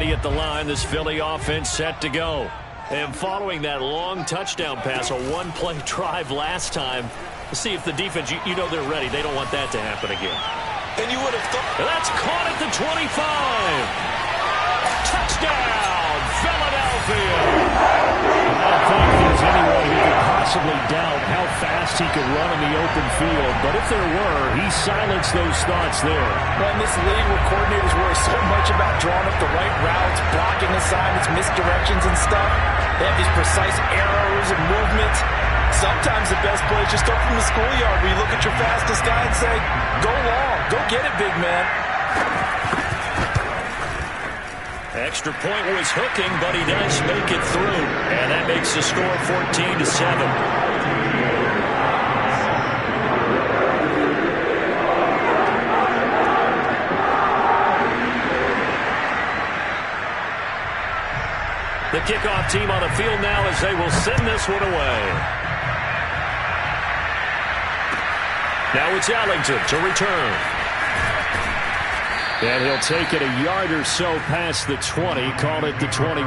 ready at the line. This Philly offense set to go. And following that long touchdown pass, a one-play drive last time, see if the defense, you know they're ready. They don't want that to happen again. And you would have thought. That's caught at the 25. Touchdown, Philadelphia. I don't think there's anyone who could possibly doubt how fast he could run in the open field. But if there were, he silenced those thoughts there. Well, in this league where coordinators worry so much about drawing up the right routes, blocking assignments, misdirections and stuff, they have these precise arrows and movements. Sometimes the best play is just start from the schoolyard where you look at your fastest guy and say, go long, go get it, big man. Extra point was hooking, but he does make it through. And that makes the score 14-7. The kickoff team on the field now as they will send this one away. Now it's Ellington to return. And he'll take it a yard or so past the 20, called it the 21.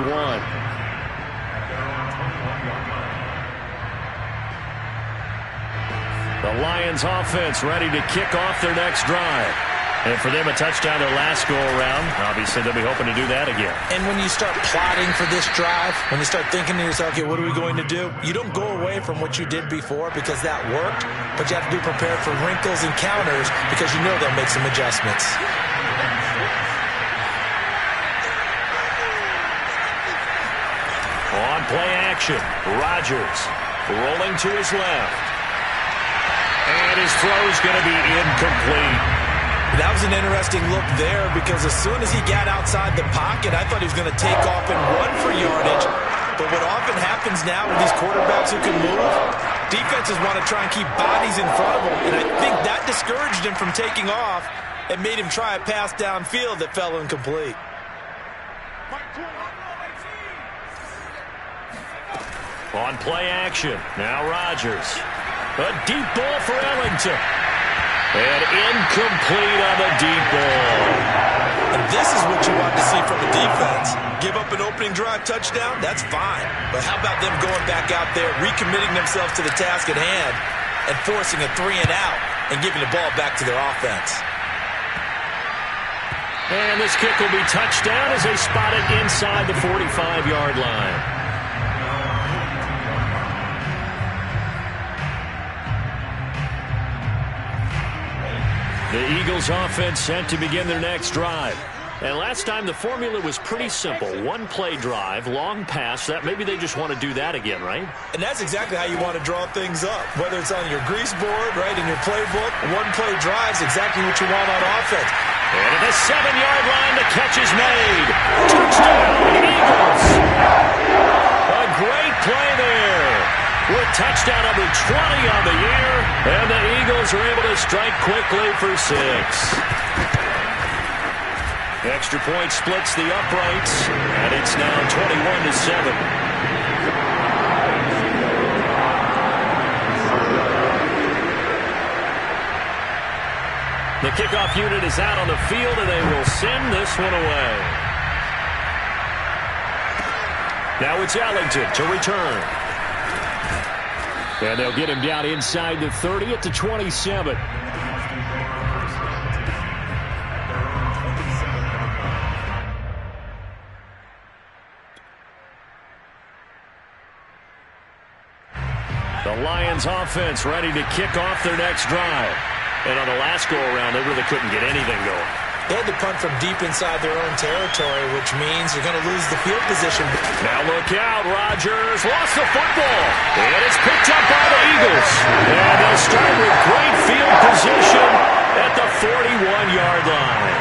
The Lions offense ready to kick off their next drive. And for them, a touchdown their last go-around. Obviously, they'll be hoping to do that again. And when you start plotting for this drive, when you start thinking to yourself, okay, what are we going to do? You don't go away from what you did before because that worked, but you have to be prepared for wrinkles and counters because you know they'll make some adjustments. On play action, Rodgers rolling to his left. And his throw is going to be incomplete. That was an interesting look there because as soon as he got outside the pocket, I thought he was going to take off and run for yardage. But what often happens now with these quarterbacks who can move, defenses want to try and keep bodies in front of them. And I think that discouraged him from taking off and made him try a pass downfield that fell incomplete. On play action, now Rodgers. A deep ball for Ellington. And incomplete on the deep ball. And this is what you want to see from a defense. Give up an opening drive touchdown, that's fine. But how about them going back out there, recommitting themselves to the task at hand, and forcing a 3-and-out and giving the ball back to their offense. And this kick will be touchdown as they spot it inside the 45-yard line. The Eagles offense sent to begin their next drive. And last time the formula was pretty simple. One play drive, long pass. That maybe they just want to do that again, right? And that's exactly how you want to draw things up. Whether it's on your grease board, right, in your playbook, one play drive is exactly what you want on offense. And at the 7-yard line, the catch is made. Touchdown, Eagles. A great play there. With touchdown number 20 on the year, and the Eagles are able to strike quickly for 6. Extra point splits the uprights, and it's now 21-7. The kickoff unit is out on the field, and they will send this one away. Now it's Ellington to return. And they'll get him down inside the 30 at the 27. The Lions offense ready to kick off their next drive. And on the last go-around, they really couldn't get anything going. They had to punt from deep inside their own territory, which means you're going to lose the field position. Now look out, Rodgers lost the football. And it's picked up by the Eagles. And they'll start with great field position at the 41-yard line.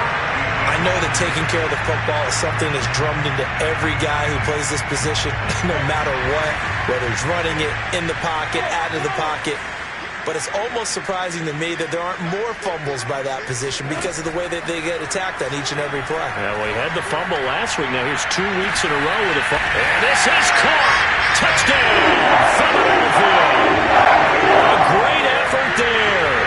I know that taking care of the football is something that's drummed into every guy who plays this position, no matter what, whether he's running it, in the pocket, out of the pocket. But it's almost surprising to me that there aren't more fumbles by that position because of the way that they get attacked on each and every play. Yeah, well, he had the fumble last week. Now here's 2 weeks in a row with a fumble. And this is caught. Touchdown, Philadelphia. A great effort there.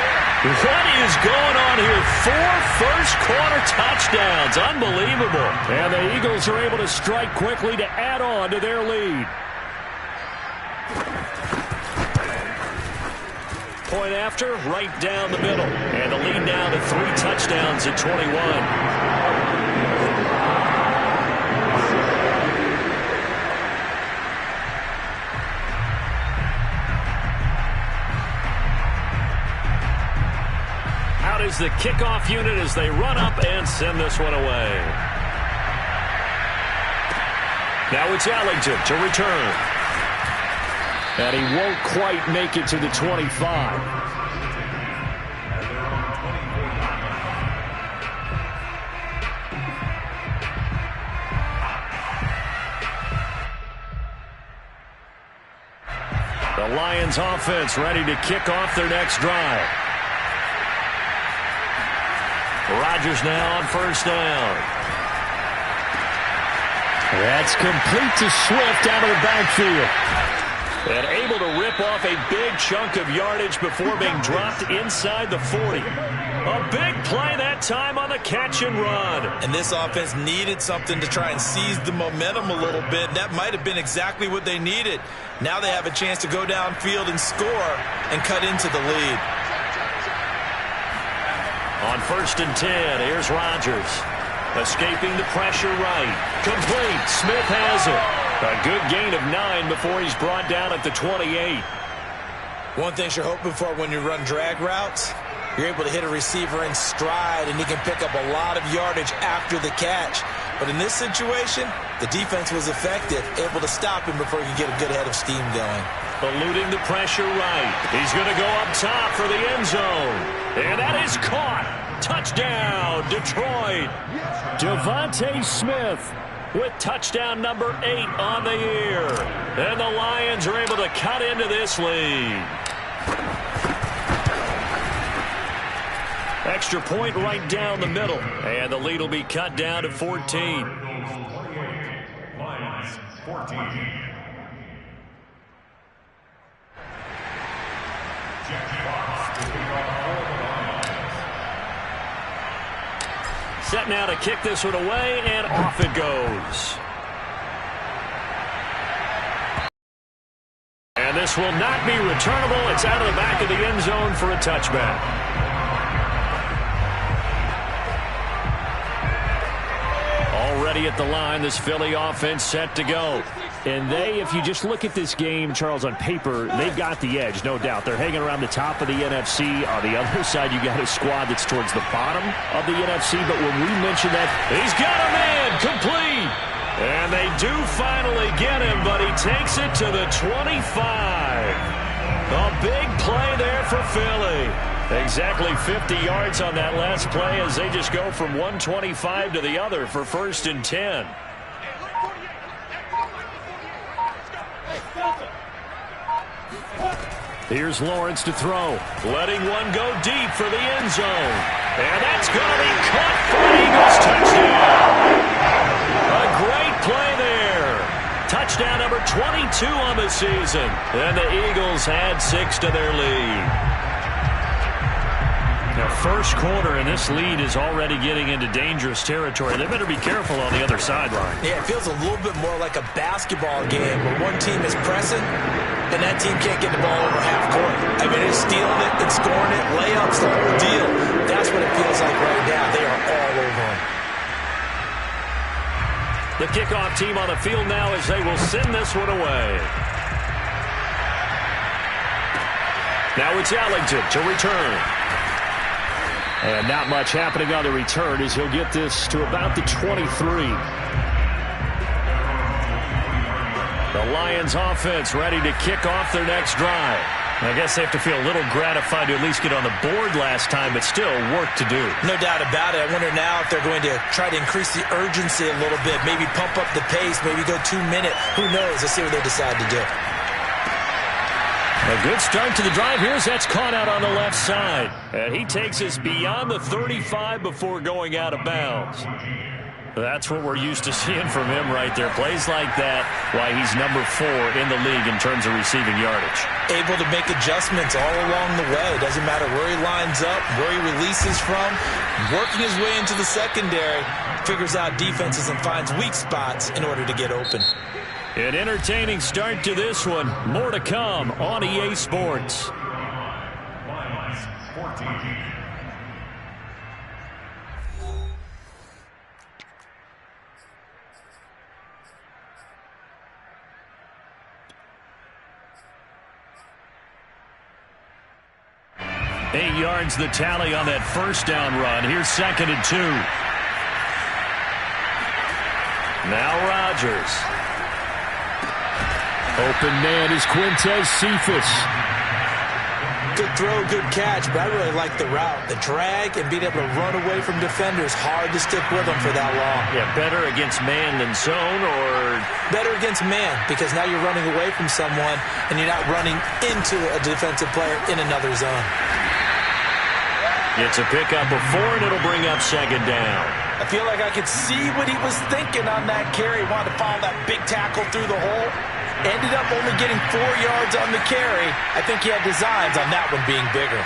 What is going on here? 4 first-quarter touchdowns. Unbelievable. And the Eagles are able to strike quickly to add on to their lead. Point after, right down the middle. And the lead now to 3 touchdowns at 21. Is the kickoff unit as they run up and send this one away. Now it's Ellington to return. And he won't quite make it to the 25. The Lions offense ready to kick off their next drive. Rodgers now on first down. That's complete to Swift out of the backfield. And able to rip off a big chunk of yardage before being dropped inside the 40. A big play that time on the catch and run. And this offense needed something to try and seize the momentum a little bit. And that might have been exactly what they needed. Now they have a chance to go downfield and score and cut into the lead. On first and 10, here's Rodgers. Escaping the pressure right. Complete. Smith has it. A good gain of 9 before he's brought down at the 28. One thing you're hoping for when you run drag routes, you're able to hit a receiver in stride, and he can pick up a lot of yardage after the catch. But in this situation, the defense was effective, able to stop him before he could get a good head of steam going. Eluding the pressure right. He's going to go up top for the end zone. And that is caught. Touchdown, Detroit. Devontae Smith with touchdown number 8 on the year. And the Lions are able to cut into this lead. Extra point right down the middle. And the lead will be cut down to 14. Lions 14. Set now to kick this one away, and off it goes. And this will not be returnable. It's out of the back of the end zone for a touchback. Already at the line, this Philly offense set to go. And they, if you just look at this game, Charles, on paper, they've got the edge, no doubt. They're hanging around the top of the NFC. On the other side, you got a squad that's towards the bottom of the NFC. But when we mention that, he's got a man complete. And they do finally get him, but he takes it to the 25. A big play there for Philly. Exactly 50 yards on that last play as they just go from 125 to the other for first and 10. here's Lawrence to throw. Letting one go deep for the end zone. And that's going to be caught for an Eagles touchdown. A great play there. Touchdown number 22 on the season. And the Eagles add 6 to their lead. Now, first quarter, and this lead is already getting into dangerous territory. They better be careful on the other sideline. Yeah, it feels a little bit more like a basketball game where one team is pressing and that team can't get the ball over half court. I mean, it's stealing it and scoring it, layups, the whole deal. That's what it feels like right now. They are all over them. The kickoff team on the field now as they will send this one away. Now it's Ellington to return. And not much happening on the return as he'll get this to about the 23. The Lions offense ready to kick off their next drive. I guess they have to feel a little gratified to at least get on the board last time, but still work to do. No doubt about it. I wonder now if they're going to try to increase the urgency a little bit, maybe pump up the pace, maybe go 2 minute. Who knows? Let's see what they decide to do. A good start to the drive here as that's caught out on the left side. And he takes us beyond the 35 before going out of bounds. That's what we're used to seeing from him right there. Plays like that, why he's number 4 in the league in terms of receiving yardage. Able to make adjustments all along the way. Doesn't matter where he lines up, where he releases from. Working his way into the secondary. Figures out defenses and finds weak spots in order to get open. An entertaining start to this one. More to come on EA Sports. Eight yards the tally on that first down run. Here's 2nd and 2. Now Rodgers. Open man is Quintez Cephus. Good throw, good catch, but I really like the route. The drag and being able to run away from defenders. Hard to stick with them for that long. Yeah, better against man than zone, or? Better against man, because now you're running away from someone and you're not running into a defensive player in another zone. It's a pickup of 4, and it'll bring up 2nd down. I feel like I could see what he was thinking on that carry. Wanted to follow that big tackle through the hole. Ended up only getting 4 yards on the carry. I think he had designs on that one being bigger.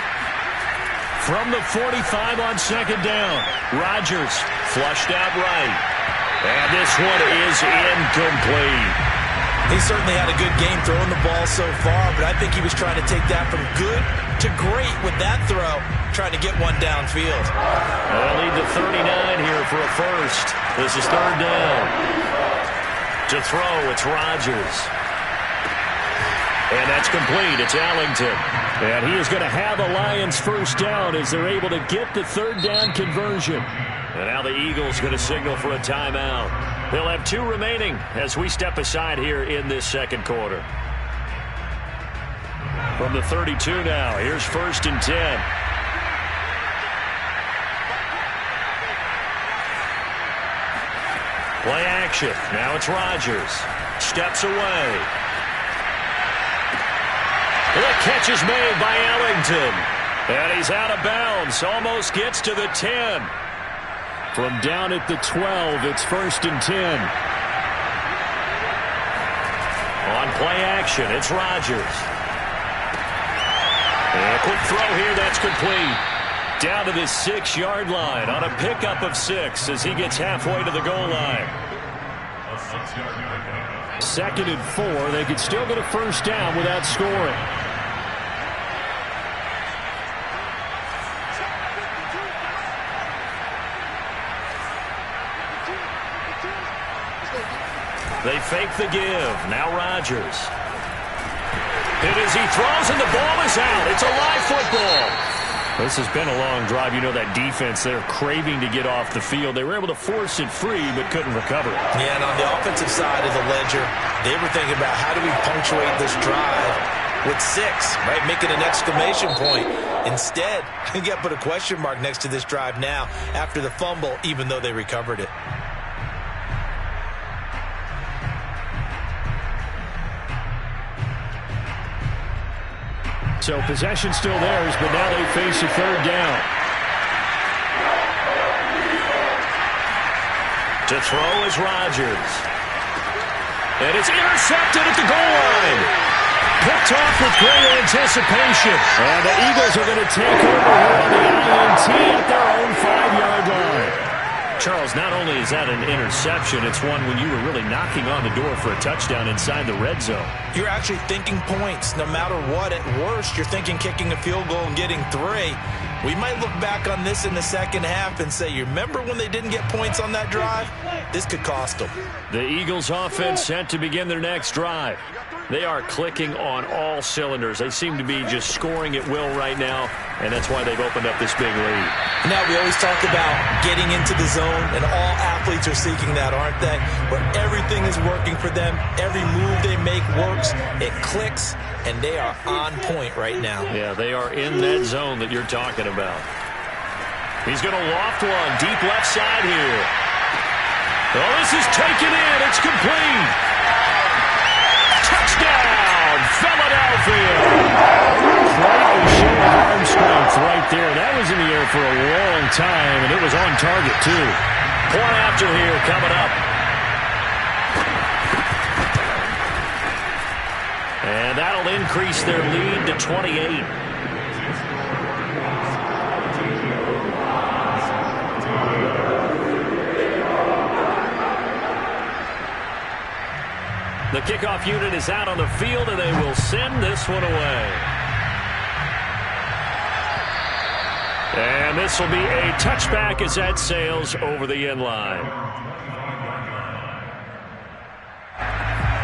From the 45 on 2nd down, Rodgers flushed out right. And this one is incomplete. He certainly had a good game throwing the ball so far, but I think he was trying to take that from good to great with that throw, trying to get one downfield. They'll need the 39 here for a first. This is 3rd down. To throw, it's Rodgers. And that's complete. It's Ellington. And he is going to have a Lions first down as they're able to get the 3rd down conversion. And now the Eagles going to signal for a timeout. They'll have 2 remaining as we step aside here in this 2nd quarter. From the 32 now, here's 1st and 10. Play action. Now it's Rodgers. Steps away. The catch is made by Ellington. And he's out of bounds. Almost gets to the 10. From down at the 12, it's 1st and 10. On play action, it's Rodgers. And a quick throw here, that's complete. Down to the 6-yard line on a pickup of 6 as he gets halfway to the goal line. 2nd and 4. They could still get a first down without scoring. They fake the give. Now Rodgers. And as he throws and the ball is out. It's a live football. This has been a long drive. You know that defense, they're craving to get off the field. They were able to force it free but couldn't recover it. Yeah, and on the offensive side of the ledger, they were thinking about how do we punctuate this drive with 6, right? Make it an exclamation point. Instead, you got to put a question mark next to this drive now after the fumble, even though they recovered it. So possession still theirs, but now they face a 3rd down. To throw is Rodgers. And it's intercepted at the goal line. Picked off with great anticipation. And the Eagles are going to take over here on the INT at their own 5-yard line. Charles, not only is that an interception, it's one when you were really knocking on the door for a touchdown inside the red zone. You're actually thinking points no matter what. At worst, you're thinking kicking a field goal and getting 3. We might look back on this in the second half and say, you remember when they didn't get points on that drive? This could cost them. The Eagles offense set to begin their next drive. They are clicking on all cylinders. They seem to be just scoring at will right now, and that's why they've opened up this big lead. Now, we always talk about getting into the zone, and all athletes are seeking that, aren't they? Where everything is working for them, every move they make works, it clicks, and they are on point right now. Yeah, they are in that zone that you're talking about. He's going to loft one deep left side here. Oh, this is taken in. It's complete. Touchdown, Philadelphia. Quite a show of arm strength right there. That was in the air for a long time, and it was on target, too. point after here coming up. And that'll increase their lead to 28. The kickoff unit is out on the field, and they will send this one away. And this will be a touchback as that sails over the end line.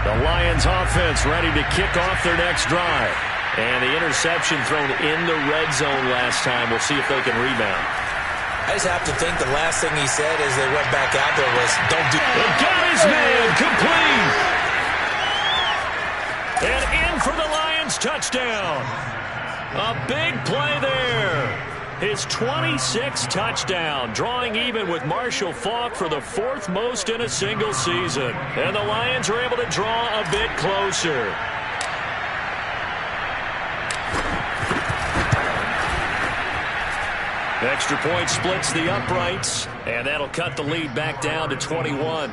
The Lions offense ready to kick off their next drive. And the interception thrown in the red zone last time. We'll see if they can rebound. I just have to think the last thing he said as they went back out there was, don't do It got his man complete. And in for the Lions touchdown. A big play there. His 26th touchdown, drawing even with Marshall Faulk for the 4th most in a single season. And the Lions are able to draw a bit closer. Extra point splits the uprights, and that'll cut the lead back down to 21.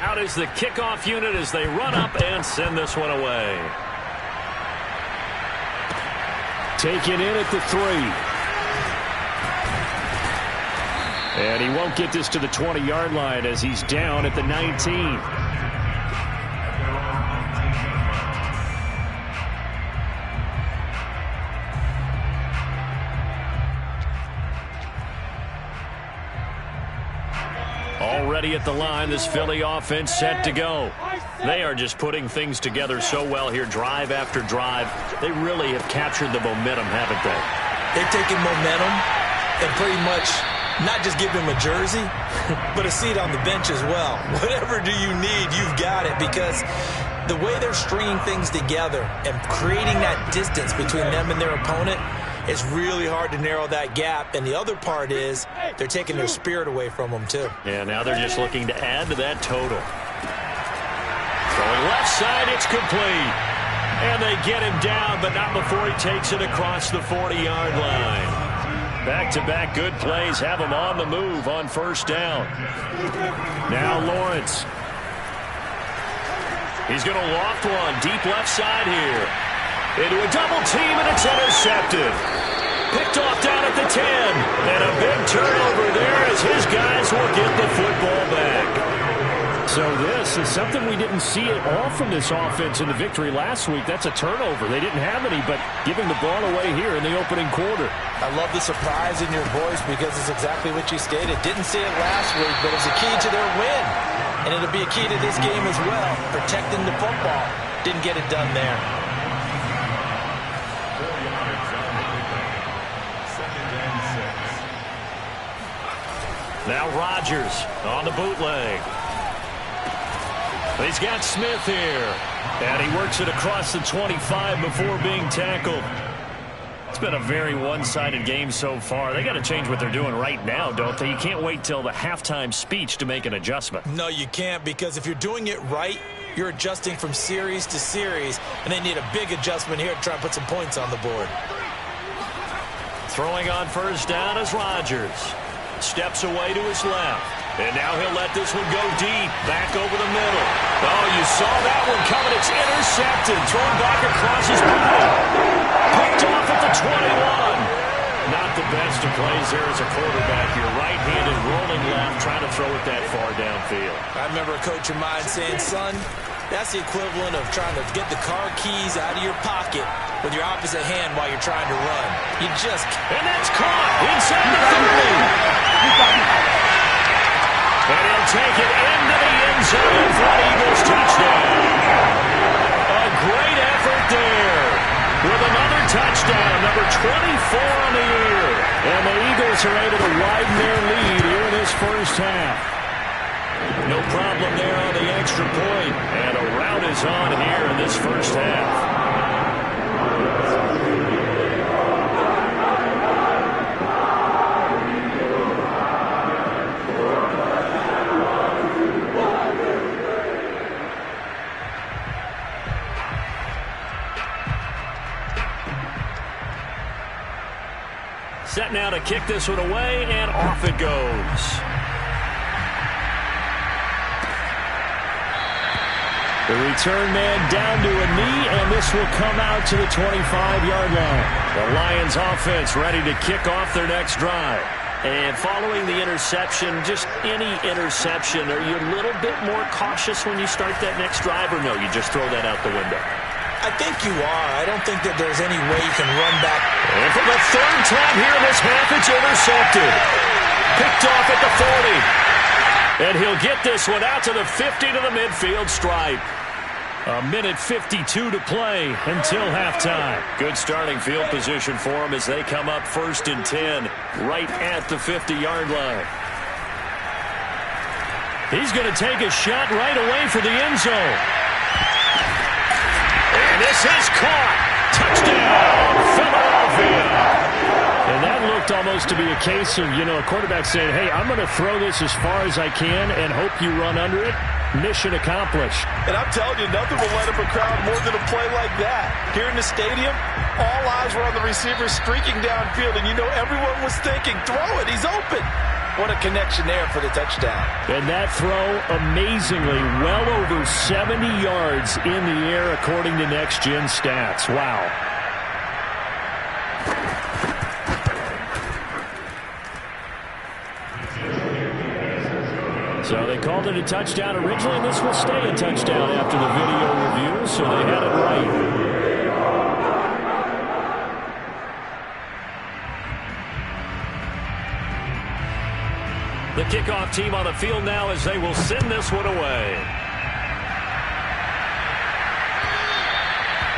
Out is the kickoff unit as they run up and send this one away. Taken in at the 3. And he won't get this to the 20-yard line as he's down at the 19. Already at the line, this Philly offense set to go. They are just putting things together so well here, drive after drive. They really have captured the momentum, haven't they? They've taken momentum and pretty much not just give him a jersey, but a seat on the bench as well. Whatever do you need, you've got it, because the way they're stringing things together and creating that distance between them and their opponent, it's really hard to narrow that gap. And the other part is they're taking their spirit away from them, too. Yeah, now they're just looking to add to that total. Throwing left side, it's complete. And they get him down, but not before he takes it across the 40-yard line. Back-to-back good plays have him on the move on first down. Now Lawrence. He's going to loft one deep left side here. Into a double team, and it's intercepted. Picked off down at the 10. And a big turnover there as his guys will get the football back. So this is something we didn't see at all from this offense in the victory last week. That's a turnover. They didn't have any, but giving the ball away here in the opening quarter. I love the surprise in your voice because it's exactly what you stated. Didn't see it last week, but it's a key to their win. And it'll be a key to this game as well, protecting the football. Didn't get it done there. Now Rodgers on the bootleg. He's got Smith here. And he works it across the 25 before being tackled. It's been a very one-sided game so far. They got to change what they're doing right now, don't they? You can't wait till the halftime speech to make an adjustment. No, you can't, because if you're doing it right, you're adjusting from series to series, and they need a big adjustment here to try and put some points on the board. Throwing on first down is Rodgers. Steps away to his left. And now he'll let this one go deep. Back over the middle. Oh, you saw that one coming. It's intercepted. Thrown back across his body. Picked off at the 21. Not the best of plays there as a quarterback. Your right-handed rolling left, trying to throw it that far downfield. I remember a coach of mine saying, son, that's the equivalent of trying to get the car keys out of your pocket with your opposite hand while you're trying to run. You just... And that's caught inside the 30. And he'll take it into the end zone for an Eagles touchdown. A great effort there with another touchdown, number 24 on the year. And the Eagles are able to widen their lead here in this first half. No problem there on the extra point. And a rout is on here in this first half. set now to kick this one away, and off it goes. The return man down to a knee, and this will come out to the 25-yard line. The Lions offense ready to kick off their next drive. And following the interception, just any interception, are you a little bit more cautious when you start that next drive, or no, you just throw that out the window? I think you are. I don't think that there's any way you can run back. And for the third time here in this half, it's intercepted. Picked off at the 40. And he'll get this one out to the 50 to the midfield stripe. A minute 52 to play until halftime. Good starting field position for them as they come up 1st and 10 right at the 50-yard line. He's going to take a shot right away for the end zone. And this is caught. Touchdown, Philadelphia. And that looked almost to be a case of, a quarterback saying, hey, I'm going to throw this as far as I can and hope you run under it. Mission accomplished. And I'm telling you, nothing will light up a crowd more than a play like that. Here in the stadium, all eyes were on the receiver streaking downfield, and everyone was thinking, throw it, he's open. What a connection there for the touchdown. And that throw, amazingly, well over 70 yards in the air according to Next Gen Stats. Wow. So they called it a touchdown originally, and this will stay a touchdown after the video review, so they had it right. The kickoff team on the field now as they will send this one away.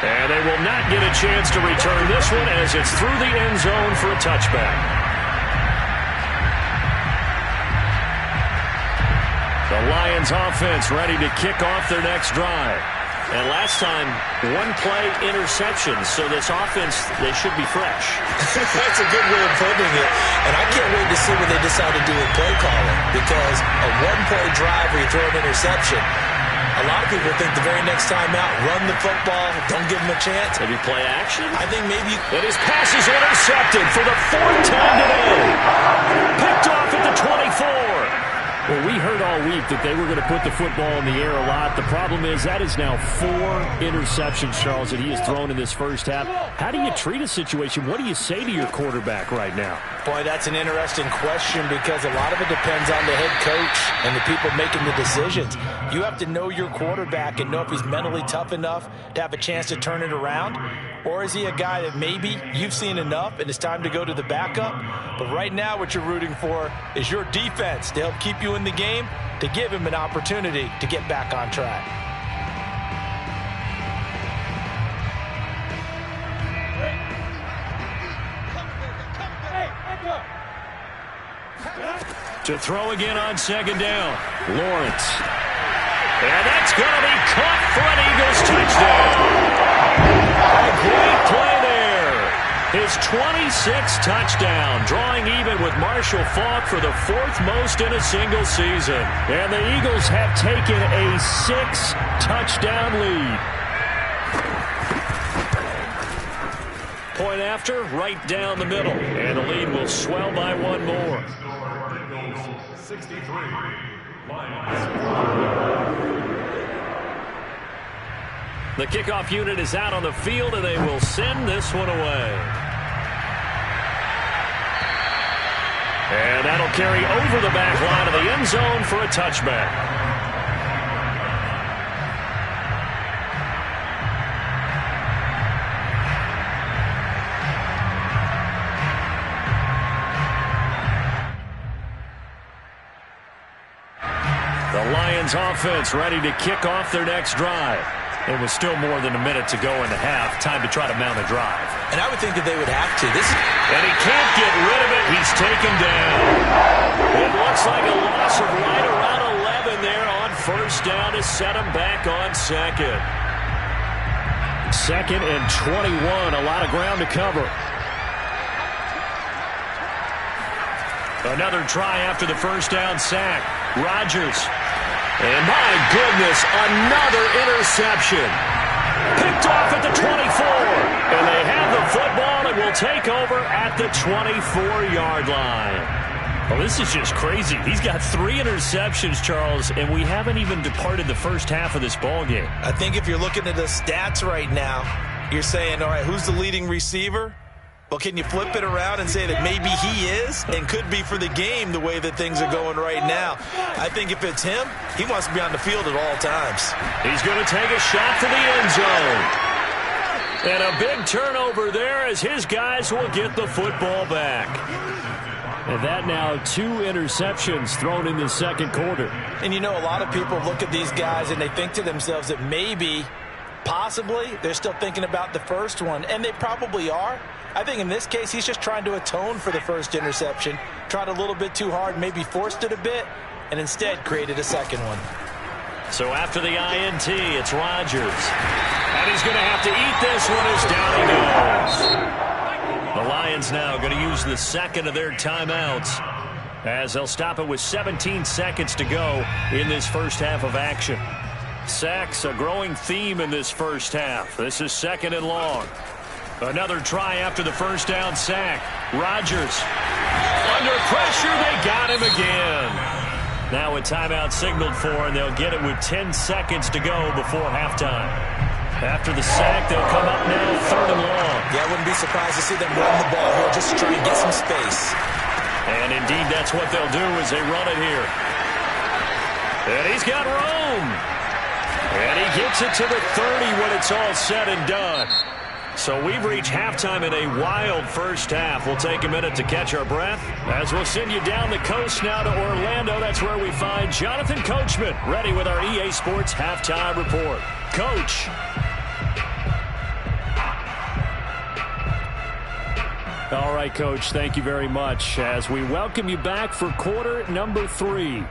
And they will not get a chance to return this one as it's through the end zone for a touchback. The Lions offense ready to kick off their next drive. And last time, one-play interceptions, so this offense, they should be fresh. That's a good way of putting it. And I can't wait to see what they decide to do with play calling, because a one-play drive where you throw an interception, a lot of people think the very next time out, run the football, don't give them a chance. Maybe play action? I think maybe. And his pass is intercepted for the 4th time today. Picked off at the 24. Well, we heard all week that they were going to put the football in the air a lot. The problem is that is now 4 interceptions, Charles, that he has thrown in this first half. How do you treat a situation? What do you say to your quarterback right now? Boy, that's an interesting question, because a lot of it depends on the head coach and the people making the decisions. You have to know your quarterback and know if he's mentally tough enough to have a chance to turn it around. Or is he a guy that maybe you've seen enough and it's time to go to the backup? But right now what you're rooting for is your defense to help keep you in the game, to give him an opportunity to get back on track. To throw again on 2nd down. Lawrence. And that's going to be caught for an Eagles touchdown. A great play there. His 26th touchdown, drawing even with Marshall Faulk for the 4th most in a single season. And the Eagles have taken a 6-touchdown lead. Point after, right down the middle. And the lead will swell by 1 more. 63. The kickoff unit is out on the field, and they will send this one away. And that'll carry over the back line of the end zone for a touchback. The Lions offense ready to kick off their next drive. It was still more than a minute to go in the half. Time to try to mount a drive. And I would think that they would have to. And he can't get rid of it. He's taken down. It looks like a loss of right around 11 there on 1st down to set him back on 2nd. 2nd and 21. A lot of ground to cover. Another try after the 1st down sack. Rodgers. And my goodness, another interception. Picked off at the 24. And they have the football to and will take over at the 24-yard line. Well, this is just crazy. He's got 3 interceptions, Charles, and we haven't even departed the first half of this ballgame. I think if you're looking at the stats right now, you're saying, all right, who's the leading receiver? Well, can you flip it around and say that maybe he is and could be for the game the way that things are going right now? I think if it's him, he wants to be on the field at all times. He's going to take a shot to the end zone. And a big turnover there as his guys will get the football back. And that now 2 interceptions thrown in the second quarter. And you know, a lot of people look at these guys and they think to themselves that maybe, possibly, they're still thinking about the first one. And they probably are. I think in this case, he's just trying to atone for the first interception. Tried a little bit too hard, maybe forced it a bit, and instead created a second one. So after the INT, it's Rodgers. And he's going to have to eat this one as down he goes. The Lions now going to use the second of their timeouts as they'll stop it with 17 seconds to go in this first half of action. Sacks, a growing theme in this first half. This is 2nd and long. Another try after the first down sack. Rodgers under pressure. They got him again. Now a timeout signaled for, and they'll get it with 10 seconds to go before halftime. After the sack, they'll come up now 3rd and long. Yeah, I wouldn't be surprised to see them run the ball here just to try and get some space. And indeed, that's what they'll do as they run it here. And he's got room. And he gets it to the 30 when it's all said and done. So we've reached halftime in a wild first half. We'll take a minute to catch our breath as we'll send you down the coast now to Orlando. That's where we find Jonathan Coachman ready with our EA Sports Halftime Report. Coach. All right, Coach, thank you very much as we welcome you back for quarter number 3.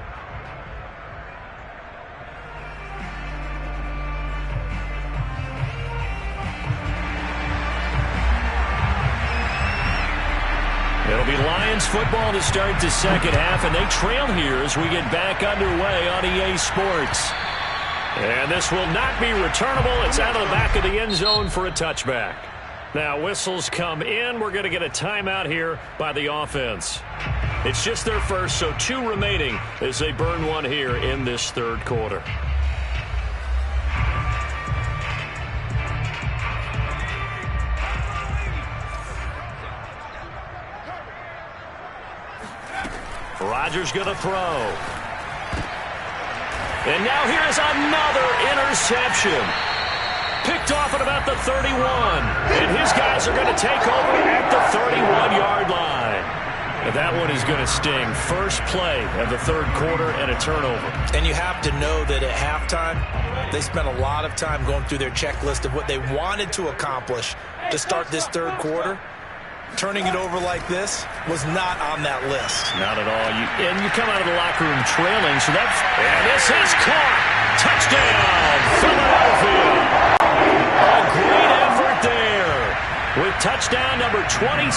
It'll be Lions football to start the second half, and they trail here as we get back underway on EA Sports. And this will not be returnable. It's out of the back of the end zone for a touchback. Now whistles come in. We're going to get a timeout here by the offense. It's just their first, so 2 remaining as they burn one here in this third quarter. Rodgers going to throw. And now here's another interception. Picked off at about the 31. And his guys are going to take over at the 31-yard line. And that one is going to sting. First play of the third quarter and a turnover. And you have to know that at halftime, they spent a lot of time going through their checklist of what they wanted to accomplish to start this third quarter. Turning it over like this was not on that list. Not at all. And you come out of the locker room trailing, so that's... And this is caught. Touchdown, Philadelphia. A great effort there. With touchdown number 27,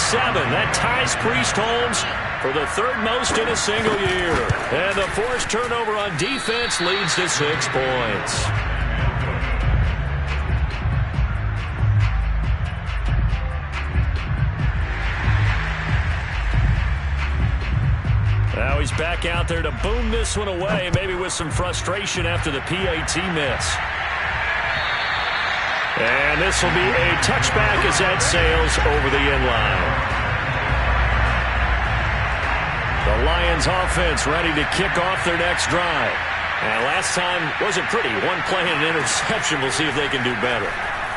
that ties Priest Holmes for the 3rd most in a single year. And the forced turnover on defense leads to 6 points. Now he's back out there to boom this one away, maybe with some frustration after the PAT miss. And this will be a touchback as that sails over the end line. The Lions offense ready to kick off their next drive. And last time wasn't pretty. 1 play and an interception. We'll see if they can do better.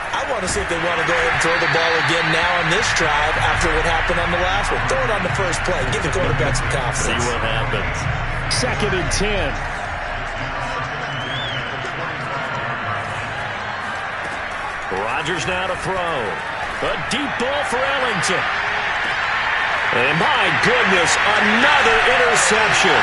I want to see if they want to go ahead and throw the ball again now on this drive after what happened on the last one. Throw it on the first play. Give the quarterback some confidence. See what happens. 2nd and 10. Rodgers now to throw. A deep ball for Ellington. And my goodness, another interception.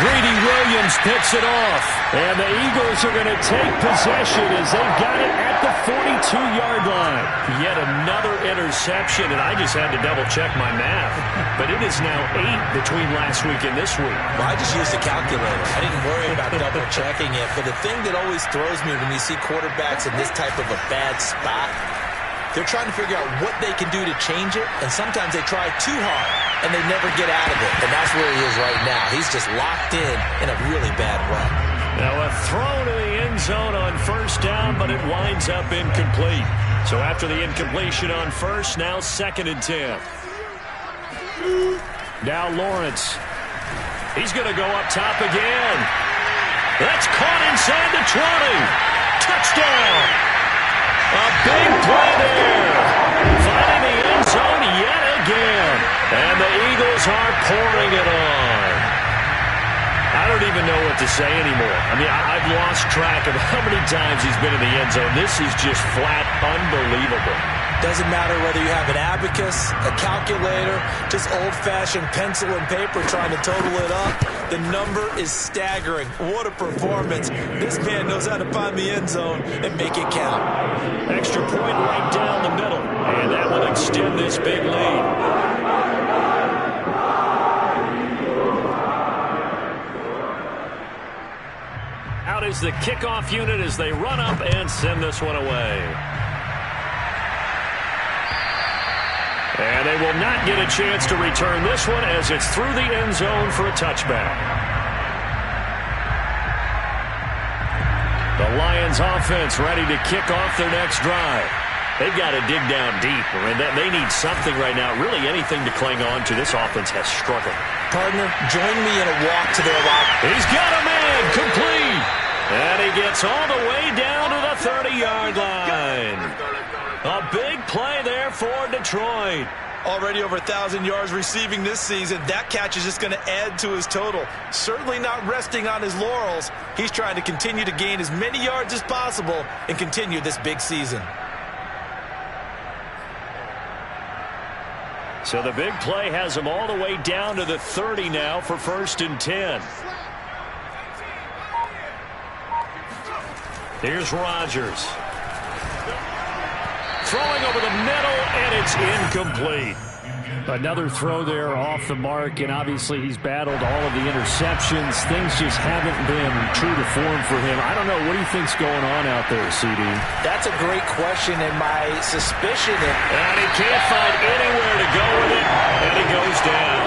Greedy Williams picks it off. And the Eagles are going to take possession as they've got it at the 42-yard line. Yet another interception, and I just had to double-check my math. But it is now 8 between last week and this week. Well, I just used a calculator. I didn't worry about double-checking it. But the thing that always throws me when you see quarterbacks in this type of a bad spot They're trying to figure out what they can do to change it, and sometimes they try too hard, and they never get out of it. And that's where he is right now. He's just locked in a really bad way. Now a throw to the end zone on first down, but it winds up incomplete. So after the incompletion on first, now 2nd and 10. Now Lawrence. He's going to go up top again. That's caught inside the 20. Touchdown. A big play there. Finding the end zone yet again. And the Eagles are pouring it on. I don't even know what to say anymore. I mean, I've lost track of how many times he's been in the end zone. This is just flat unbelievable. Doesn't matter whether you have an abacus, a calculator, just old-fashioned pencil and paper trying to total it up. The number is staggering. What a performance. This man knows how to find the end zone and make it count. Extra point right down the middle. And that will extend this big lead. Out is the kickoff unit as they run up and send this one away. And they will not get a chance to return this one as it's through the end zone for a touchback. The Lions offense ready to kick off their next drive. They've got to dig down deep. I mean, they need something right now, really anything to cling on to. This offense has struggled. Partner, join me in a walk to their locker. He's got a man complete. And he gets all the way down to the 30-yard line. A big play there for Detroit. Already over 1,000 yards receiving this season. That catch is just going to add to his total. Certainly not resting on his laurels. He's trying to continue to gain as many yards as possible and continue this big season. So the big play has him all the way down to the 30 now for 1st and 10. Here's Rodgers. Throwing over the middle, and it's incomplete. Another throw there off the mark, and obviously he's battled all of the interceptions. Things just haven't been true to form for him. I don't know. What do you think's going on out there, CD? That's a great question, and my suspicion is... And he can't find anywhere to go with it, and he goes down.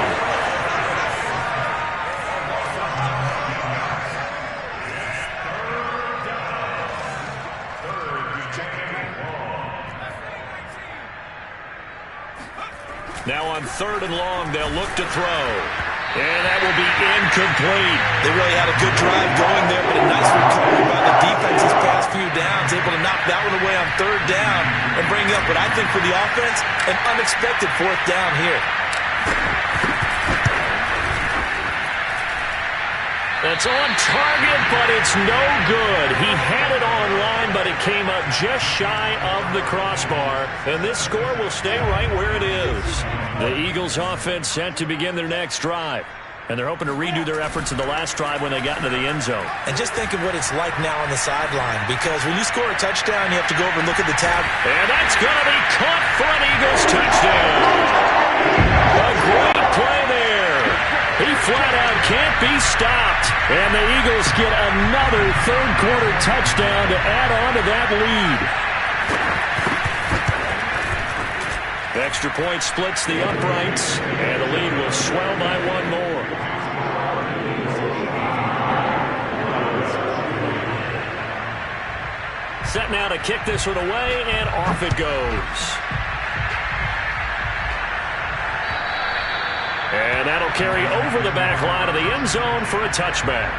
Now on 3rd and long, they'll look to throw. And that will be incomplete. They really had a good drive going there, but a nice recovery by the defense these past few downs, able to knock that one away on 3rd down and bring up what I think for the offense, an unexpected 4th down here. That's on target, but it's no good. He had it online, but it came up just shy of the crossbar. And this score will stay right where it is. The Eagles offense set to begin their next drive. And they're hoping to redo their efforts in the last drive when they got into the end zone. And just think of what it's like now on the sideline, because when you score a touchdown, you have to go over and look at the tab. And that's going to be caught for an Eagles touchdown. A great play there. He flat out can't be stopped. And the Eagles get another 3rd quarter touchdown to add on to that lead. The extra point splits the uprights, and the lead will swell by one more. Set now to kick this one away, and off it goes. And that'll carry over the back line of the end zone for a touchback.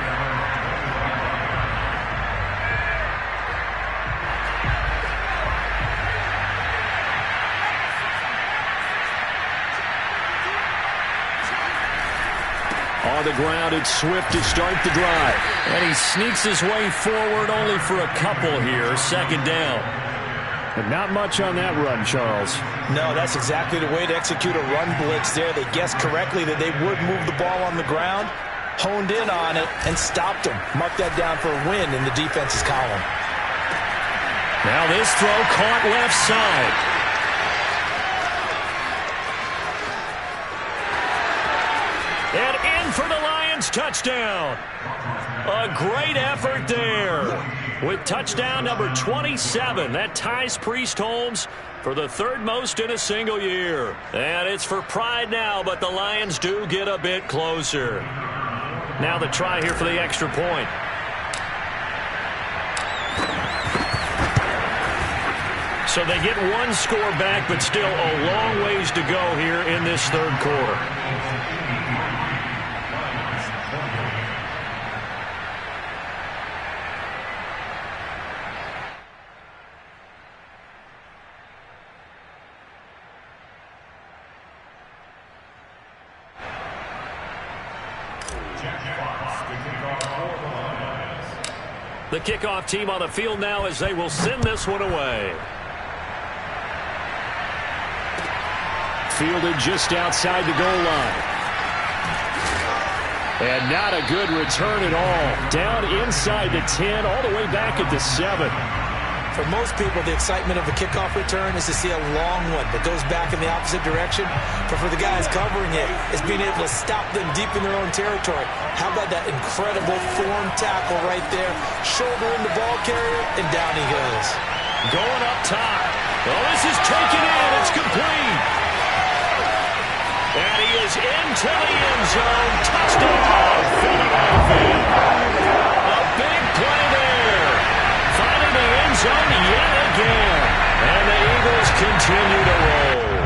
On the ground, it's Swift to start the drive. And he sneaks his way forward only for a couple here. 2nd down. But not much on that run, Charles. No, that's exactly the way to execute a run blitz there. They guessed correctly that they would move the ball on the ground, honed in on it, and stopped them. Mark that down for a win in the defense's column. Now this throw caught left side. And in for the Lions touchdown. A great effort there. with touchdown number 27. That ties Priest Holmes for the third most in a single year. And it's for pride now, but the Lions do get a bit closer. Now the try here for the extra point. So they get one score back, but still a long ways to go here in this third quarter. The kickoff team on the field now as they will send this one away. Fielded just outside the goal line. And not a good return at all. Down inside the 10, all the way back at the 7. For most people, the excitement of a kickoff return is to see a long one that goes back in the opposite direction. But for the guys covering it, it's being able to stop them deep in their own territory. How about that incredible form tackle right there? Shoulder in the ball carrier, and down he goes. Going up top. Well, this is taken in. It's complete. And he is into the end zone. Touchdown, Philadelphia. A big play there. Finding the end zone yet again. And the Eagles continue to roll.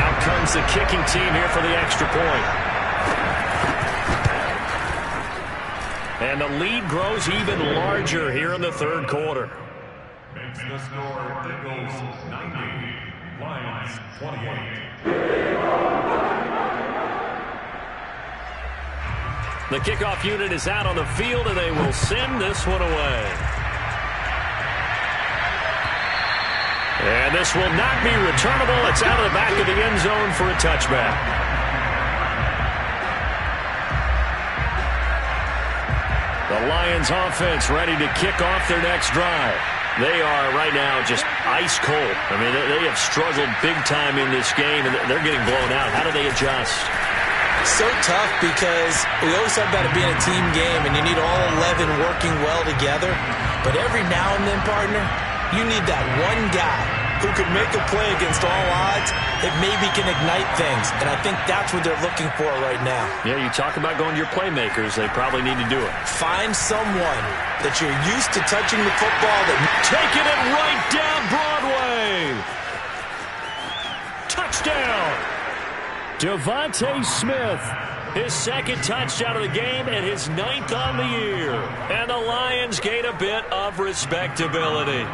Out comes the kicking team here for the extra point. And the lead grows even larger here in the third quarter. Makes the score Eagles 90, Lions 28. The kickoff unit is out on the field, and they will send this one away. And this will not be returnable. It's out of the back of the end zone for a touchback. The Lions offense ready to kick off their next drive. They are right now just ice cold. I mean, they have struggled big time in this game, and they're getting blown out. How do they adjust? So tough because we always talk about it being a team game, and you need all 11 working well together. But every now and then, partner, you need that one guy who could make a play against all odds that maybe can ignite things. And I think that's what they're looking for right now. Yeah, you talk about going to your playmakers. They probably need to do it. Find someone that you're used to touching the football. Taking it right down Broadway. Touchdown. Devontae Smith. His second touchdown of the game and his 9th on the year. And the Lions gain a bit of respectability.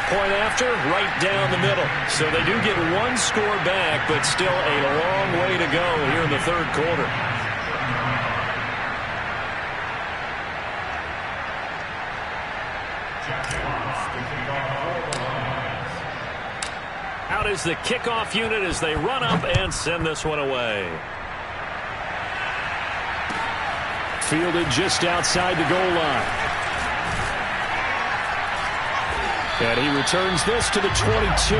Point after, right down the middle. So they do get one score back, but still a long way to go here in the third quarter. Out is the kickoff unit as they run up and send this one away. Fielded just outside the goal line. And he returns this to the 22.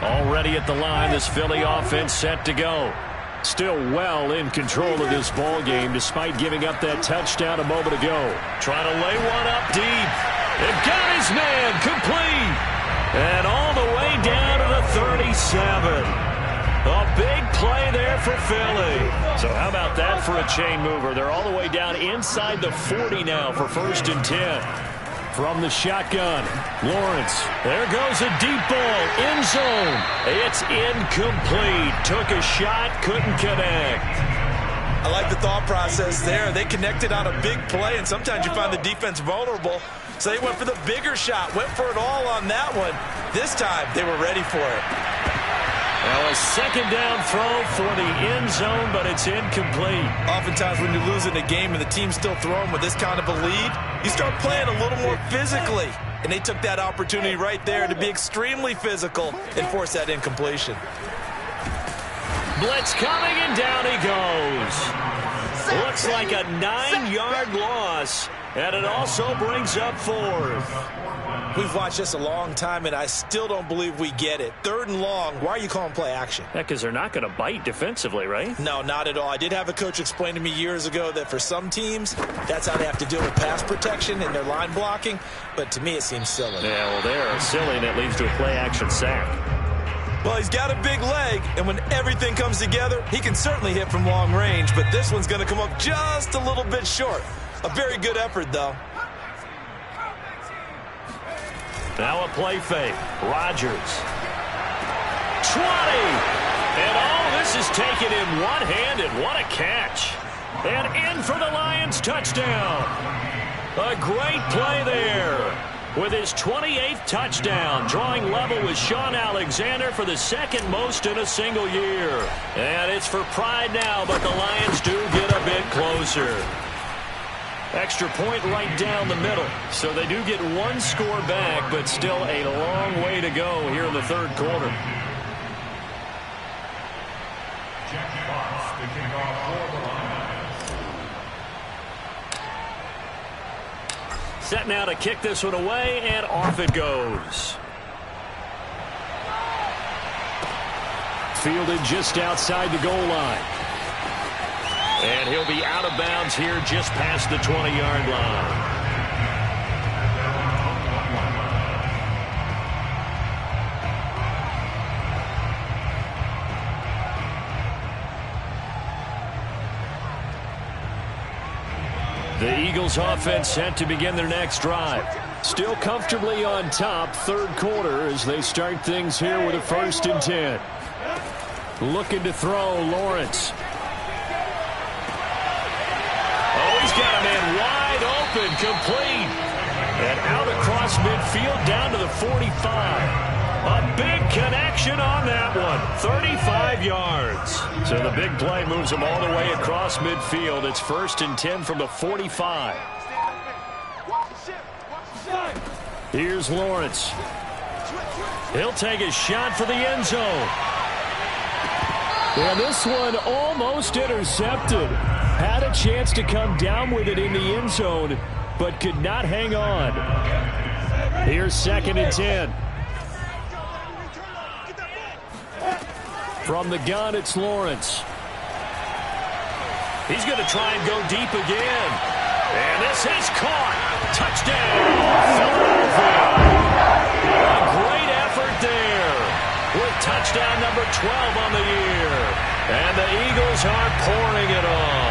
Already at the line, this Philly offense set to go. Still well in control of this ball game despite giving up that touchdown a moment ago. Trying to lay one up deep. It got his man complete. And all the way down to the 37. A big play there for Philly. So how about that for a chain mover? They're all the way down inside the 40 now for 1st and 10. From the shotgun, Lawrence. There goes a deep ball, end zone. It's incomplete. Took a shot, couldn't connect. I like the thought process there. They connected on a big play, and sometimes you find the defense vulnerable. So they went for the bigger shot, went for it all on that one. This time, they were ready for it. Well, a second down throw for the end zone, but it's incomplete. Oftentimes when you're losing a game and the team's still throwing with this kind of a lead, you start playing a little more physically. and they took that opportunity right there to be extremely physical and force that incompletion. Blitz coming, and down he goes. Looks like a 9-yard loss, and it also brings up 4th. We've watched this a long time, and I still don't believe we get it. 3rd and long, why are you calling play action? Yeah, because they're not going to bite defensively, right? No, not at all. I did have a coach explain to me years ago that for some teams, that's how they have to deal with pass protection and their line blocking, but to me it seems silly. Yeah, well, they're silly, and it leads to a play action sack. Well, he's got a big leg, and when everything comes together, he can certainly hit from long range, but this one's going to come up just a little bit short. A very good effort, though. Now a play fake. Rodgers. 20! And this is taken in one-handed. What a catch. And in for the Lions touchdown. A great play there. With his 28th touchdown, drawing level with Shaun Alexander for the 2nd most in a single year. And it's for pride now, but the Lions do get a bit closer. Extra point right down the middle. So they do get 1 score back, but still a long way to go here in the 3rd quarter. Jack Fox, the kickoff for the Lions. Set now to kick this one away, and off it goes. Fielded just outside the goal line. And he'll be out of bounds here just past the 20-yard line. The Eagles offense set to begin their next drive. Still comfortably on top, 3rd quarter as they start things here with a 1st and 10. Looking to throw, Lawrence. He's got a man wide open, complete. And out across midfield down to the 45. A big connection on that one. 35 yards. So the big play moves him all the way across midfield. It's 1st and 10 from the 45. Here's Lawrence. He'll take a shot for the end zone. And this one almost intercepted. Had a chance to come down with it in the end zone, but could not hang on. Here's 2nd and 10. From the gun, it's Lawrence. He's going to try and go deep again. And this is caught. Touchdown, Philadelphia. A great effort there with touchdown number 12 on the year. And the Eagles are pouring it on.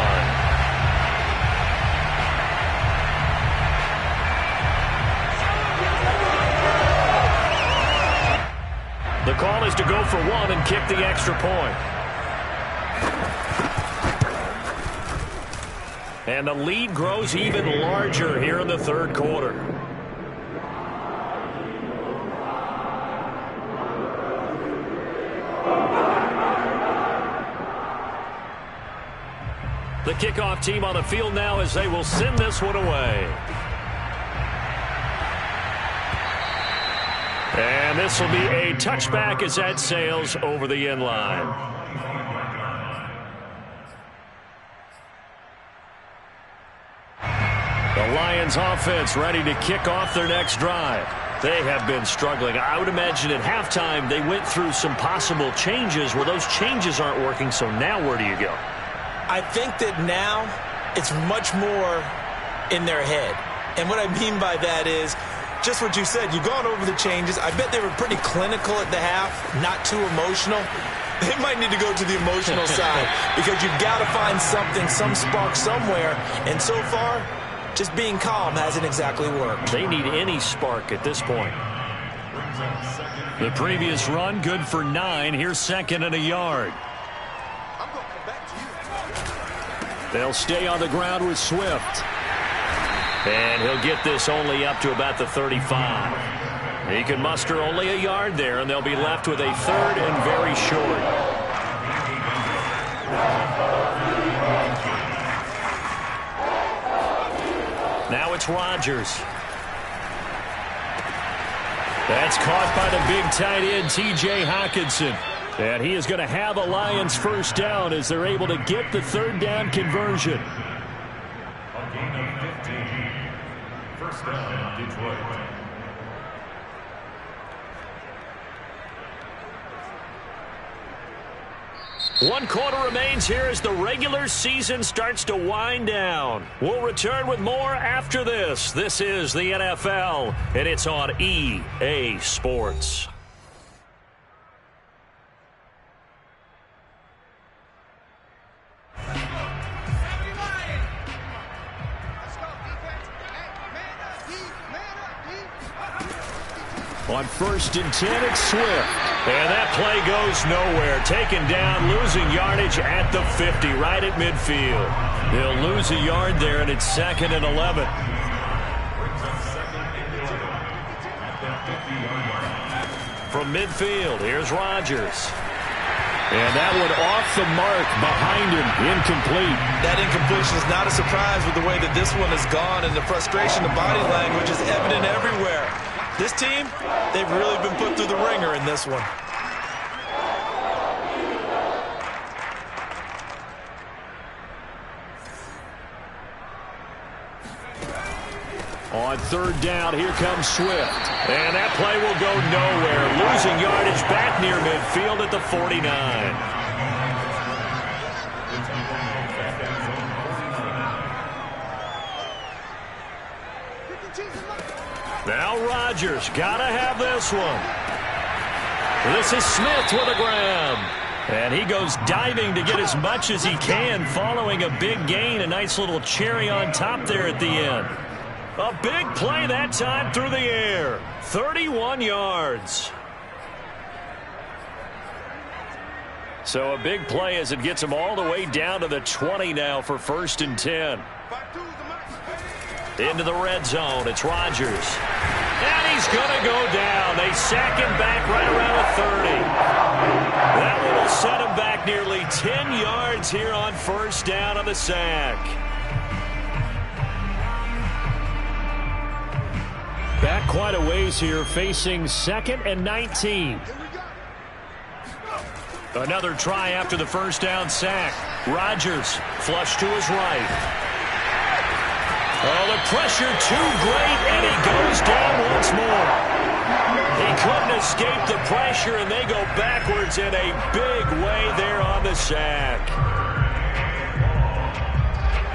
The call is to go for 1 and kick the extra point. And the lead grows even larger here in the 3rd quarter. The kickoff team on the field now as they will send this one away. And this will be a touchback as that sails over the end line. The Lions offense ready to kick off their next drive. They have been struggling. I would imagine at halftime they went through some possible changes where those changes aren't working, so now where do you go? I think that now it's much more in their head. And what I mean by that is just what you said. You've gone over the changes. I bet they were pretty clinical at the half, not too emotional. They might need to go to the emotional side because you've got to find something, some spark somewhere. And so far, just being calm hasn't exactly worked. They need any spark at this point. The previous run, good for 9. Here's 2nd and a yard. They'll stay on the ground with Swift. And he'll get this only up to about the 35. He can muster only a yard there, and they'll be left with a 3rd and very short. Now it's Rodgers. That's caught by the big tight end, T.J. Hockenson. And he is going to have a Lions first down as they're able to get the third down conversion. A gain of 15. First down, Detroit. One quarter remains here as the regular season starts to wind down. We'll return with more after this. This is the NFL, and it's on EA Sports. On 1st and 10, it's Swift. And that play goes nowhere. Taken down, losing yardage at the 50, right at midfield. They'll lose a yard there, and it's 2nd and 11. From midfield, here's Rodgers. And that one off the mark behind him, incomplete. That incompletion is not a surprise with the way that this one has gone, and the frustration of body language is evident everywhere. This team, they've really been put through the ringer in this one. On 3rd down, here comes Swift. And that play will go nowhere. Losing yardage back near midfield at the 49. Now Rodgers, gotta have this one. This is Smith with a grab. And he goes diving to get as much as he can following a big gain. A nice little cherry on top there at the end. A big play that time through the air. 31 yards. So a big play as it gets him all the way down to the 20 now for 1st and 10. Into the red zone. It's Rodgers. And he's going to go down. They sack him back right around the 30. That one will set him back nearly 10 yards here on 1st down on the sack. Back quite a ways here, facing 2nd and 19. Another try after the 1st down sack. Rodgers flush to his right. Oh, the pressure too great, and he goes down once more. He couldn't escape the pressure, and they go backwards in a big way there on the sack.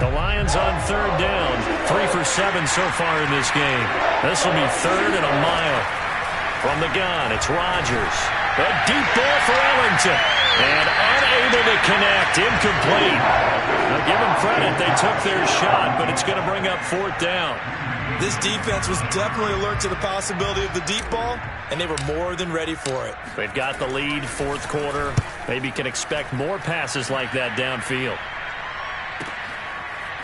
The Lions on 3rd down. 3 for 7 so far in this game. This will be 3rd and a mile. From the gun, it's Rodgers. A deep ball for Ellington. And unable to connect. Incomplete. Now give them credit. They took their shot, but it's going to bring up 4th down. This defense was definitely alert to the possibility of the deep ball, and they were more than ready for it. They've got the lead, 4th quarter. Maybe can expect more passes like that downfield.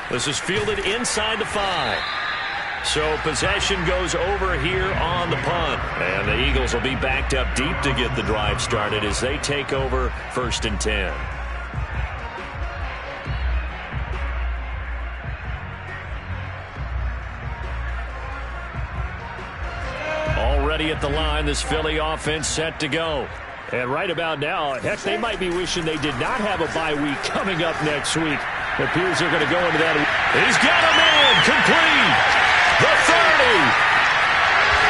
This is fielded inside the 5. So possession goes over here on the punt. And the Eagles will be backed up deep to get the drive started as they take over 1st and 10. Already at the line, this Philly offense set to go. And right about now, heck, they might be wishing they did not have a bye week coming up next week. It appears they're going to go into that. He's got him in. Complete. The 30.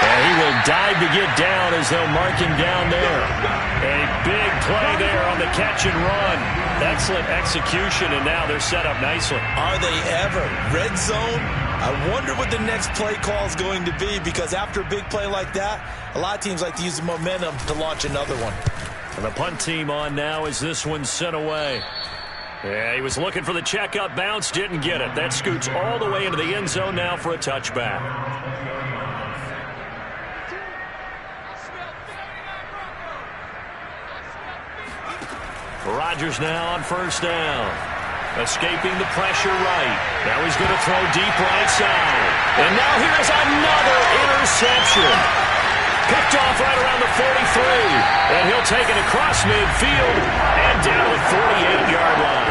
And he will dive to get down as they'll mark him down there. A big play there on the catch and run. Excellent execution, and now they're set up nicely. Are they ever? Red zone? I wonder what the next play call is going to be, because after a big play like that, a lot of teams like to use the momentum to launch another one. And the punt team on now as this one's sent away. Yeah, he was looking for the checkup bounce, didn't get it. That scoots all the way into the end zone now for a touchback. Rodgers now on 1st down. Escaping the pressure right. Now he's going to throw deep right side. And now here's another interception. Picked off right around the 43. And he'll take it across midfield and down the 48-yard line.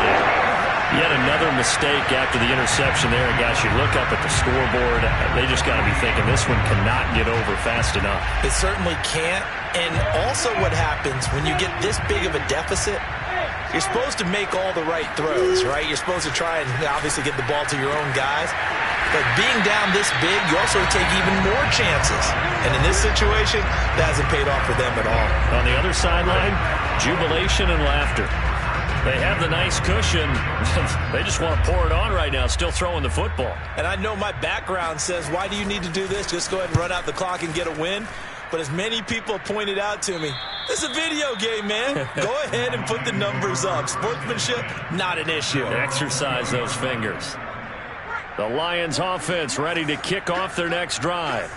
Yet another mistake after the interception there. And guys, you look up at the scoreboard, they just got to be thinking this one cannot get over fast enough. It certainly can't. And also what happens when you get this big of a deficit, you're supposed to make all the right throws, right? You're supposed to try and obviously get the ball to your own guys. But being down this big, you also take even more chances. And in this situation, that hasn't paid off for them at all. On the other sideline, jubilation and laughter. They have the nice cushion. They just want to pour it on right now, still throwing the football. And I know my background says, why do you need to do this? Just go ahead and run out the clock and get a win. But as many people pointed out to me, this is a video game, man. Go ahead and put the numbers up. Sportsmanship, not an issue. Exercise those fingers. The Lions offense ready to kick off their next drive.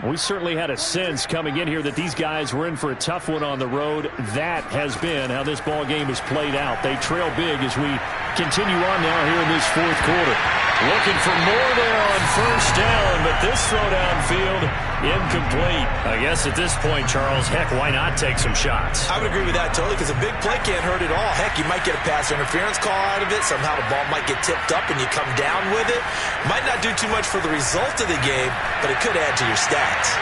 We certainly had a sense coming in here that these guys were in for a tough one on the road. That has been how this ball game has played out. They trail big as we continue on now here in this fourth quarter. Looking for more there on first down, but this throw downfield incomplete. I guess at this point, Charles, heck, why not take some shots? I would agree with that totally, because a big play can't hurt at all. Heck, you might get a pass interference call out of it. Somehow the ball might get tipped up and you come down with it. Might not do too much for the result of the game, but it could add to your stats.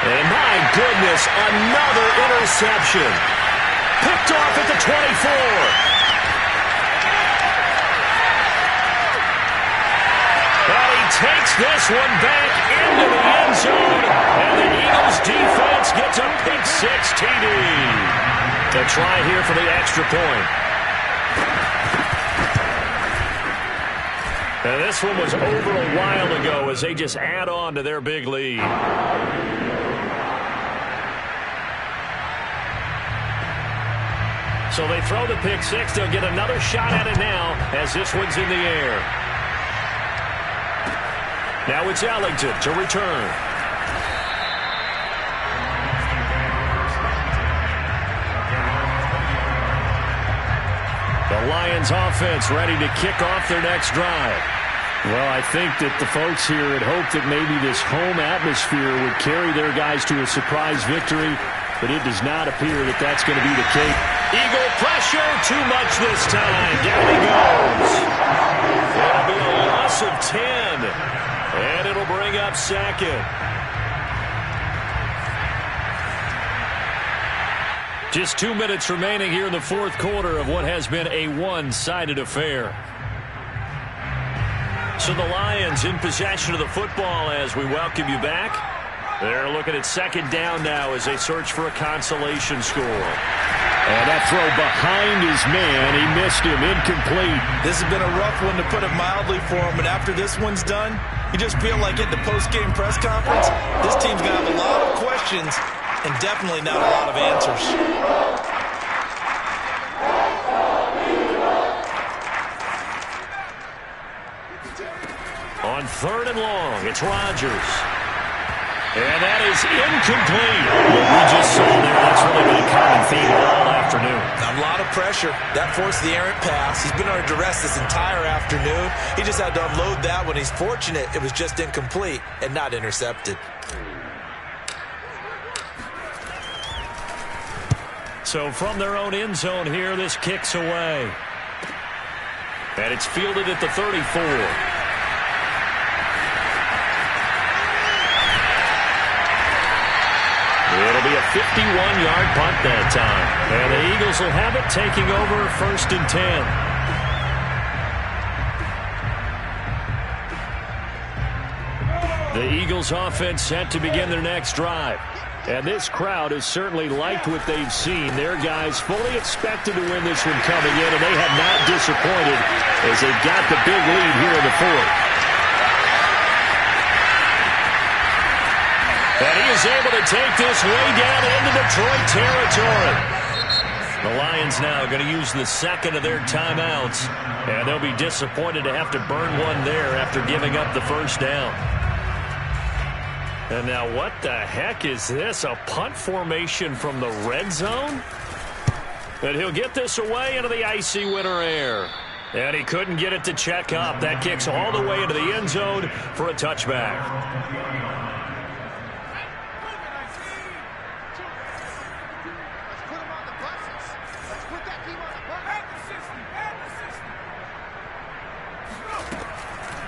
And my goodness, another interception. Picked off at the 24. But he takes this one back into the end zone, and the Eagles defense gets a pick six TD. To try here for the extra point. And this one was over a while ago as they just add on to their big lead. So they throw the pick six. They'll get another shot at it now as this one's in the air. Now it's Ellington to return. The Lions offense ready to kick off their next drive. Well, I think that the folks here had hoped that maybe this home atmosphere would carry their guys to a surprise victory, but it does not appear that that's going to be the case. Eagle pressure, too much this time. Down he goes. It'll be a loss of 10. And it'll bring up second. Just 2 minutes remaining here in the fourth quarter of what has been a one-sided affair. So the Lions in possession of the football as we welcome you back. They're looking at second down now as they search for a consolation score. And that throw behind his man, he missed him, incomplete. This has been a rough one, to put it mildly, for him. And after this one's done, you just feel like at the post-game press conference, this team's going to have a lot of questions and definitely not a lot of answers. On third and long, it's Rodgers. And that is incomplete. What we just saw there, that's really been a common theme all afternoon. A lot of pressure. That forced the errant pass. He's been under duress this entire afternoon. He just had to unload that one. He's fortunate it was just incomplete and not intercepted. So from their own end zone here, this kicks away. And it's fielded at the 34. It'll be a 51-yard punt that time. And the Eagles will have it, taking over first and 10. The Eagles offense set to begin their next drive. And this crowd has certainly liked what they've seen. Their guys fully expected to win this one coming in, and they have not disappointed as they've got the big lead here in the fourth. And he is able to take this way down into Detroit territory. The Lions now going to use the second of their timeouts. And they'll be disappointed to have to burn one there after giving up the first down. And now what the heck is this? A punt formation from the red zone? And he'll get this away into the icy winter air. And he couldn't get it to check up. That kicks all the way into the end zone for a touchback.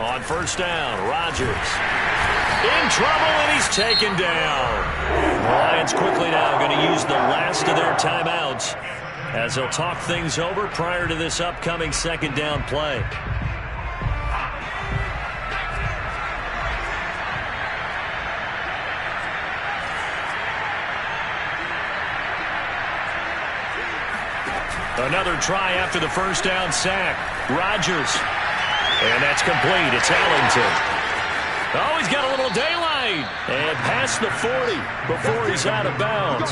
On first down, Rodgers in trouble, and he's taken down. The Lions quickly now going to use the last of their timeouts as they'll talk things over prior to this upcoming second down play. Another try after the first down sack. Rodgers. And that's complete. It's Ellington. Oh, he's got a little daylight. And past the 40 before he's out of bounds.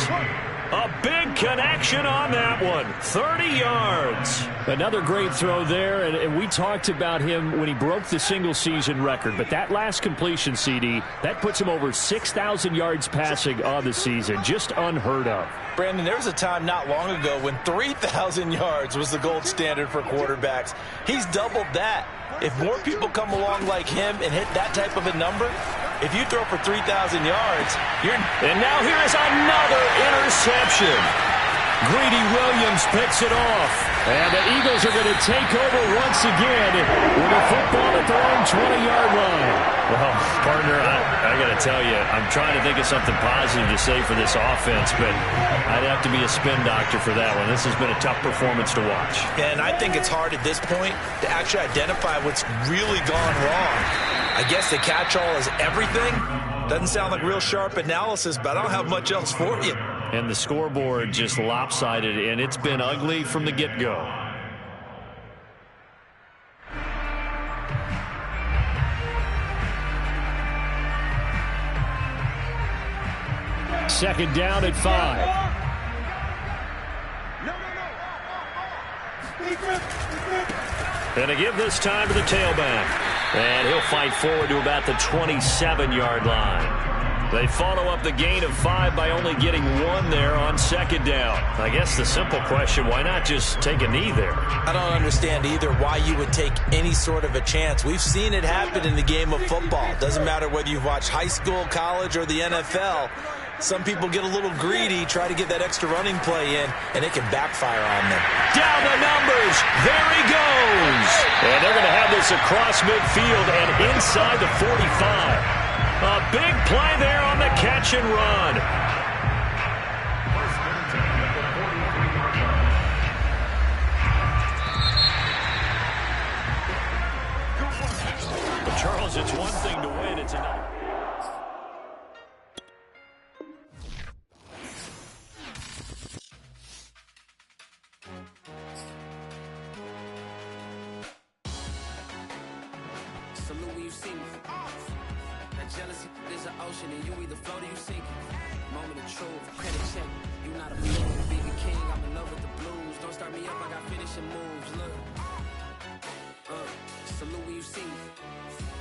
A big connection on that one. 30 yards. Another great throw there, and we talked about him when he broke the single-season record. But that last completion, CD, that puts him over 6,000 yards passing on the season. Just unheard of. Brandon, there was a time not long ago when 3,000 yards was the gold standard for quarterbacks. He's doubled that. If more people come along like him and hit that type of a number, if you throw for 3,000 yards, you're... And now here is another interception. Greedy Williams picks it off. And the Eagles are going to take over once again with a football at their own 20-yard line. Well, partner, I got to tell you, I'm trying to think of something positive to say for this offense, but I'd have to be a spin doctor for that one. This has been a tough performance to watch. And I think it's hard at this point to actually identify what's really gone wrong. I guess the catch-all is everything. Doesn't sound like real sharp analysis, but I don't have much else for you. And the scoreboard just lopsided, and it's been ugly from the get-go. Second down at 5. And to give this time to the tailback. And he'll fight forward to about the 27-yard line. They follow up the gain of 5 by only getting 1 there on second down. I guess the simple question, why not just take a knee there? I don't understand either why you would take any sort of a chance. We've seen it happen in the game of football. Doesn't matter whether you've watched high school, college, or the NFL. Some people get a little greedy, try to get that extra running play in, and it can backfire on them. Down the numbers. There he goes. And they're going to have this across midfield and inside the 45. A big play there on the catch and run. But Charles, it's one thing to win, it's another. Salute when you see me. That jealousy is an ocean, and you either float or you sink. Moment of truth, credit check. You not a fool, bigger king. I'm in love with the blues. Don't start me up, I got finishing moves. Look, salute when you see me.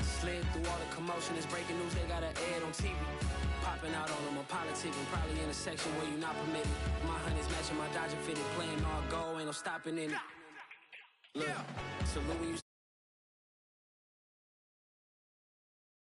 Slid through all the commotion, it's breaking news. They got an ad on TV. Popping out on them, I'm politicking. Probably in a section where you not permitted. My honey's matching my Dodger fitted, playing all go, ain't no stopping in it. Look, salute when you